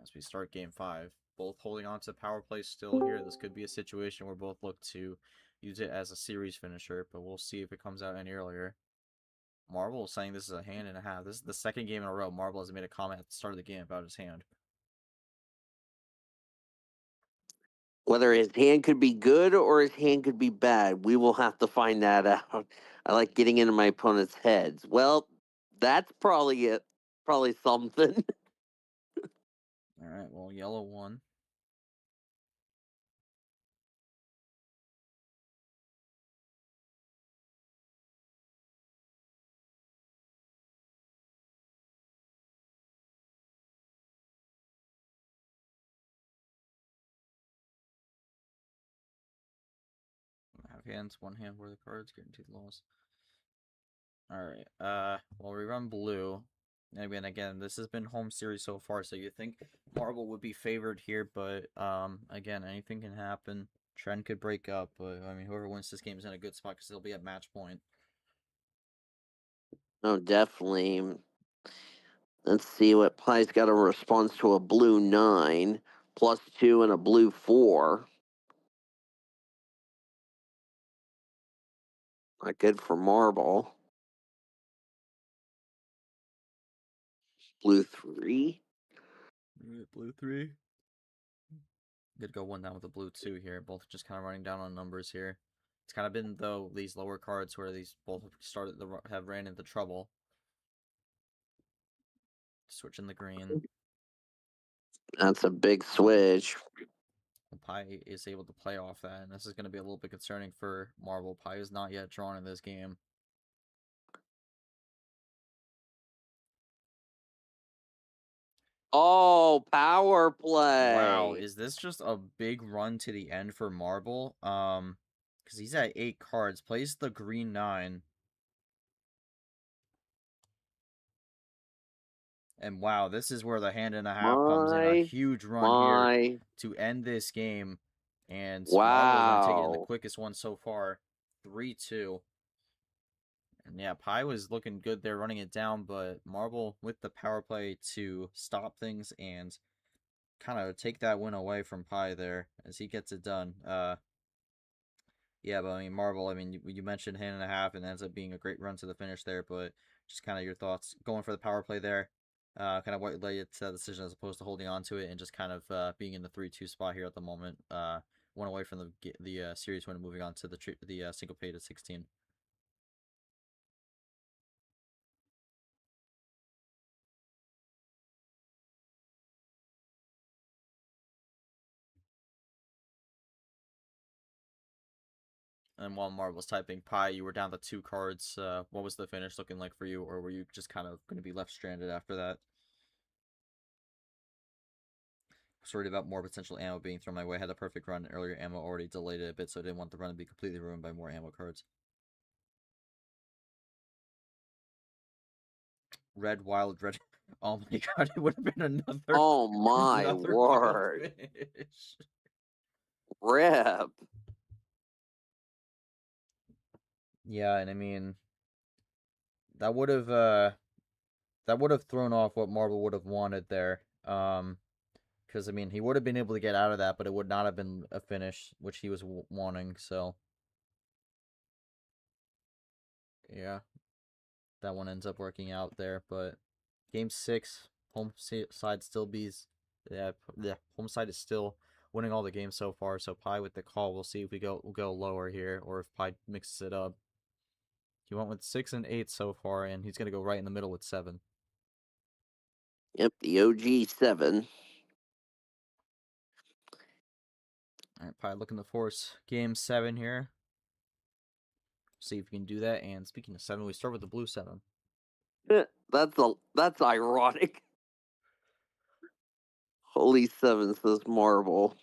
as we start game 5. Both holding on to power play still here. This could be a situation where both look to use it as a series finisher, but we'll see if it comes out any earlier. Marvel is saying this is a hand and a half. This is the second game in a row Marvel has made a comment at the start of the game about his hand. Whether his hand could be good or his hand could be bad, we will have to find that out. I like getting into my opponent's heads. Well, that's probably it. Probably something. Alright, well, yellow won. Have hands, one hand where the cards, guaranteed loss. Alright, well, we run blue. And again, this has been home series so far, so you think Marble would be favored here, but again, anything can happen. Trend could break up, but I mean, whoever wins this game is in a good spot because they'll be at match point. Oh, definitely. Let's see what Pie's got a response to a blue 9, +2 and a blue 4. Not good for Marble. Blue 3. Blue 3. Could go one down with a blue 2 here. Both just kind of running down on numbers here. It's kind of been, though, these lower cards where these both have ran into trouble. Switching the green. That's a big switch. Pie is able to play off that, and this is going to be a little bit concerning for Marble. Pie is not yet drawn in this game. Oh, power Wow, play. is this just a big run to the end for Marble? Because he's at 8 cards. Plays the green 9. And wow, this is where the hand and a half comes in. A My, huge run here my. to end this game. And Marble is going to take it in the Wow. quickest one so far. 3-2. And yeah, Pie was looking good there running it down, but Marble with the power play to stop things and kind of take that win away from Pie there as he gets it done. Yeah, but I mean, Marble, I mean, you mentioned hand and a half and ends up being a great run to the finish there, but just kind of your thoughts going for the power play there. Kind of what led you to that decision as opposed to holding on to it and just kind of being in the 3-2 spot here at the moment. One away from the series win, moving on to the single pay to 16. And while Marble's typing Pie, you were down to 2 cards. What was the finish looking like for you, or were you just kind of going to be left stranded after that? Worried about more potential ammo being thrown my way. Had a perfect run earlier. Ammo already delayed it a bit, so I didn't want the run to be completely ruined by more ammo cards. Red Wild Red. Oh my god! It would have been another Oh, my another wild word. finish. Rip. Yeah, and I mean that would have thrown off what Marble would have wanted there. Because I mean he would have been able to get out of that, but it would not have been a finish which he was wanting. So yeah, that one ends up working out there. But game 6, home side still bees. Yeah, home side is still winning all the games so far. So Pie with the call. We'll see if we'll go lower here, or if Pie mixes it up. He went with 6 and 8 so far, and he's gonna go right in the middle with 7. Yep, the OG 7. All right, Pie looking to force game 7 here. See if we can do that. And speaking of 7, we start with the blue 7. That's ironic. Holy 7 says Marble.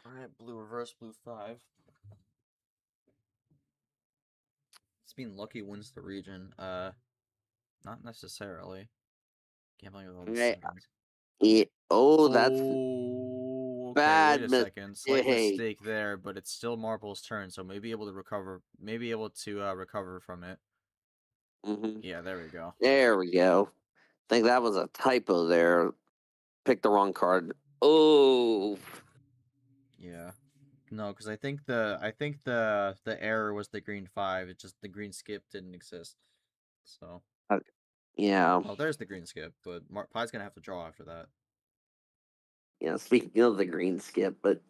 All right, blue reverse, blue 5. It's being lucky wins the region. Not necessarily. Gambling with all the Right. sevens. Oh, that's Oh, okay. Wait bad a second. Slight mistake. mistake there, but it's still Marble's turn, so maybe able to recover. Maybe able to recover from it. Hmm. Yeah, there we go. There we go. I think that was a typo there. Picked the wrong card. Oh, Yeah. No, because I think the error was the green 5. It just the green skip didn't exist. So yeah. oh, there's the green skip, but Pie's gonna have to draw after that. Yeah, speaking of the green skip, but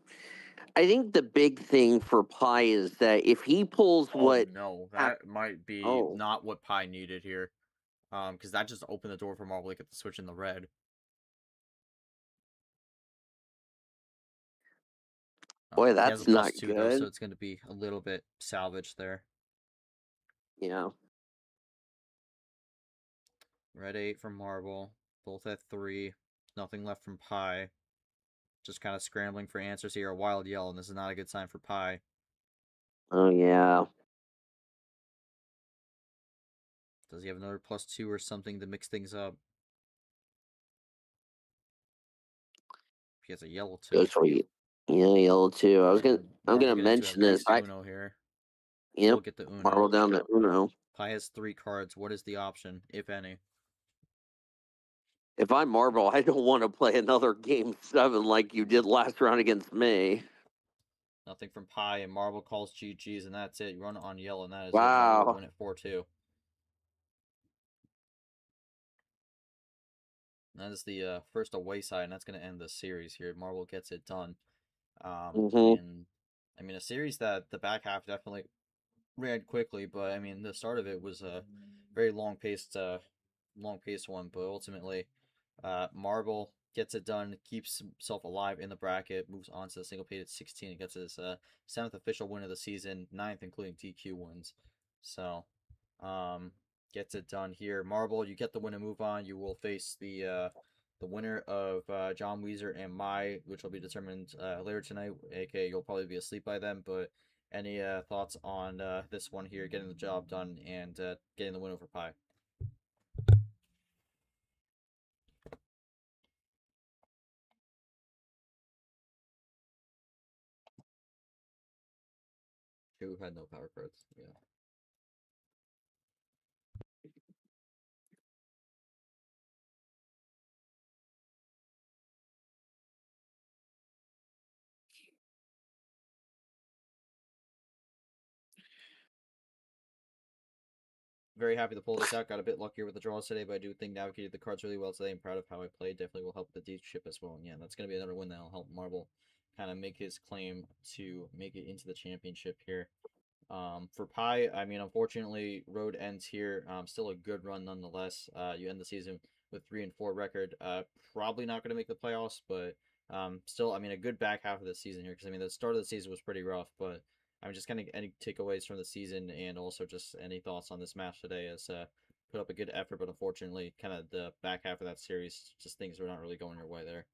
I think the big thing for Pie is that if he pulls Oh what no, hap- that might be oh not what Pie needed here. Because that just opened the door for Marvel to get the switch in the red. boy, He has a that's not +2 though, so good. it's going to be a little bit salvaged there. Yeah. Red 8 from Marble, both at 3. Nothing left from Pie. Just kind of scrambling for answers here. A wild yell, and this is not a good sign for Pi. Oh yeah. Does he have another +2 or something to mix things up? He has a yellow Goes 2. for you. Yeah, yellow too. And I'm Marble gonna getting into a mention this. nice Uno here. Yep, We'll get the Uno. marble down to Uno. Pi has 3 cards. What is the option, if any? If I'm Marble, I don't want to play another game 7 like you did last round against me. Nothing from Pi, and Marble calls GG's, and that's it. You run on yellow, and that is it. Marble will Wow. win it 4-2. That is the first away side, and that's going to end the series here. Marble gets it done. Mm-hmm. And I mean, a series that the back half definitely ran quickly, but I mean, the start of it was a very long paced one. But ultimately, Marble gets it done, keeps himself alive in the bracket, moves on to the single page at 16, and gets his 7th official win of the season, 9th including DQ wins. So, um, gets it done here. Marble, you get the win and move on. You will face the winner of John Weezer and Mai, which will be determined later tonight. AK, you'll probably be asleep by then, but any thoughts on this one here, getting the job done and getting the win over Pi? Who had no power cards? Yeah. Very happy to pull this out. Got a bit luckier with the draws today, but I do think navigated the cards really well today. I'm proud of how I played. Definitely will help the deep ship as well. And yeah, that's going to be another win that'll help Marble kind of make his claim to make it into the championship here. For Pi, I mean, unfortunately, road ends here. Still a good run nonetheless. You end the season with 3-4 record. Probably not going to make the playoffs, but still, I mean, a good back half of the season here. Because I mean, the start of the season was pretty rough, but I'm just kind of any takeaways from the season and also just any thoughts on this match today. As put up a good effort, but unfortunately, kind of the back half of that series, just things were not really going your way there.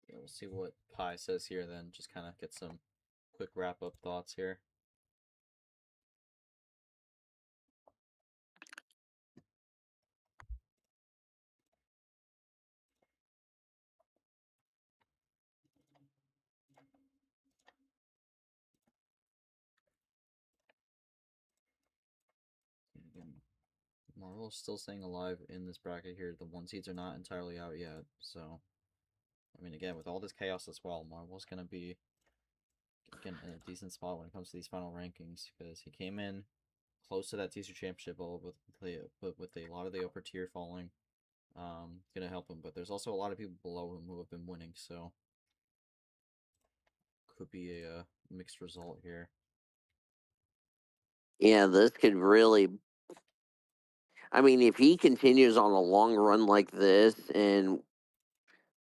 Yeah, we'll see what Pi says here. Then just kind of get some quick wrap up thoughts here. Again, Marvel's still staying alive in this bracket here. The 1 seeds are not entirely out yet. So, I mean, again, with all this chaos as well, Marvel's going to be, again, in a decent spot when it comes to these final rankings because he came in close to that TC championship level with a lot of the upper tier falling. Going to help him. But there's also a lot of people below him who have been winning. So, could be a mixed result here. Yeah, this could really. I mean, if he continues on a long run like this and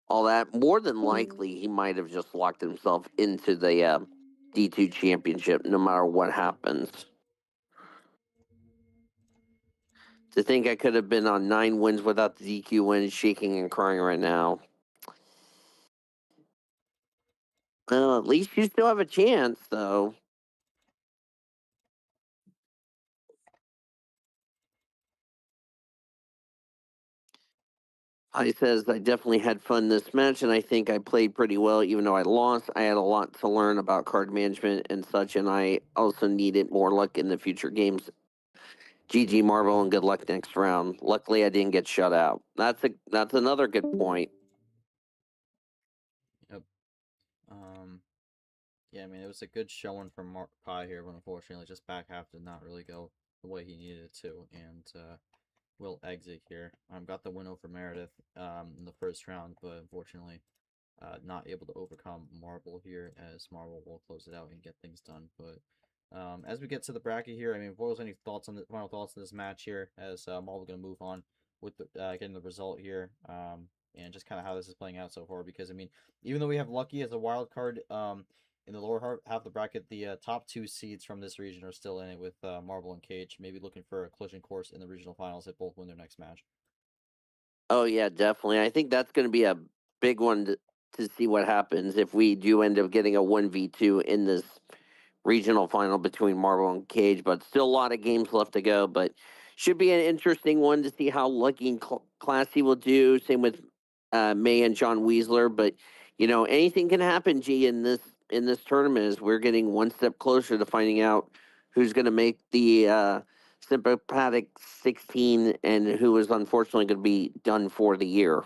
all that, more than likely he might have just locked himself into the D2 championship no matter what happens. To think I could have been on 9 wins without the DQ wins, shaking and crying right now. Well, at least you still have a chance, though. I says I definitely had fun this match, and I think I played pretty well, even though I lost. I had a lot to learn about card management and such, and I also needed more luck in the future games. GG Marvel and good luck next round. Luckily, I didn't get shut out. That's another good point. Yep. Yeah, I mean, it was a good showing from Mark Pi here, but unfortunately, just back half did not really go the way he needed it to, and will exit here. Got the win over Meredith in the first round, but unfortunately, not able to overcome Marble here, as Marble will close it out and get things done. But as we get to the bracket here, I mean, what was any thoughts on the final thoughts on this match here? As Marble going to move on with the, getting the result here. and just kind of how this is playing out so far. Because I mean, even though we have Lucky as a wild card, in the lower half of the bracket, the top two seeds from this region are still in it with Marble and Cage, maybe looking for a collision course in the regional finals if both win their next match. Oh yeah, definitely. I think that's going to be a big one to see what happens if we do end up getting a 1v2 in this regional final between Marble and Cage, but still a lot of games left to go. But should be an interesting one to see how Lucky and Classy will do. Same with May and John Weasler. But anything can happen. G in this tournament as we're getting one step closer to finding out who's going to make the sympathetic 16 and who is unfortunately going to be done for the year.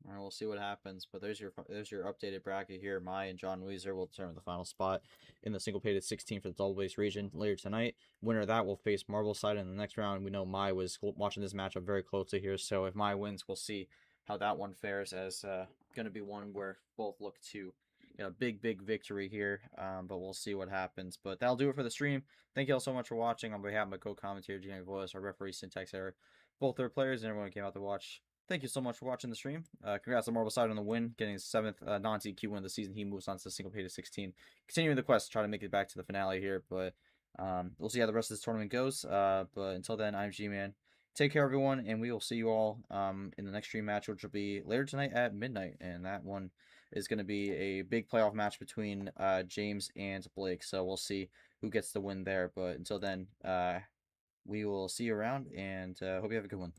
All right, we'll see what happens. But there's your updated bracket here. Mai and John Weezer will determine the final spot in the single-pated 16 for the double base region later tonight. Winner of that will face MarbleCyde in the next round. We know Mai was watching this matchup very closely here, so if Mai wins, we'll see how that one fares. As going to be one where both look to big victory here. But we'll see what happens. But that'll do it for the stream. Thank you all so much for watching. On behalf of my co-commentator, Gina Voice, our referee, Syntax Error, both their players, and everyone who came out to watch. Thank you so much for watching the stream. Congrats to MarbleCyde on the win, getting his 7th non-TQ win of the season. He moves on to the single-pated 16. Continuing the quest to try to make it back to the finale here, but we'll see how the rest of this tournament goes. But until then, I'm G-Man. Take care, everyone, and we will see you all in the next stream match, which will be later tonight at midnight. And that one is going to be a big playoff match between James and Blake. So we'll see who gets the win there. But until then, we will see you around, and hope you have a good one.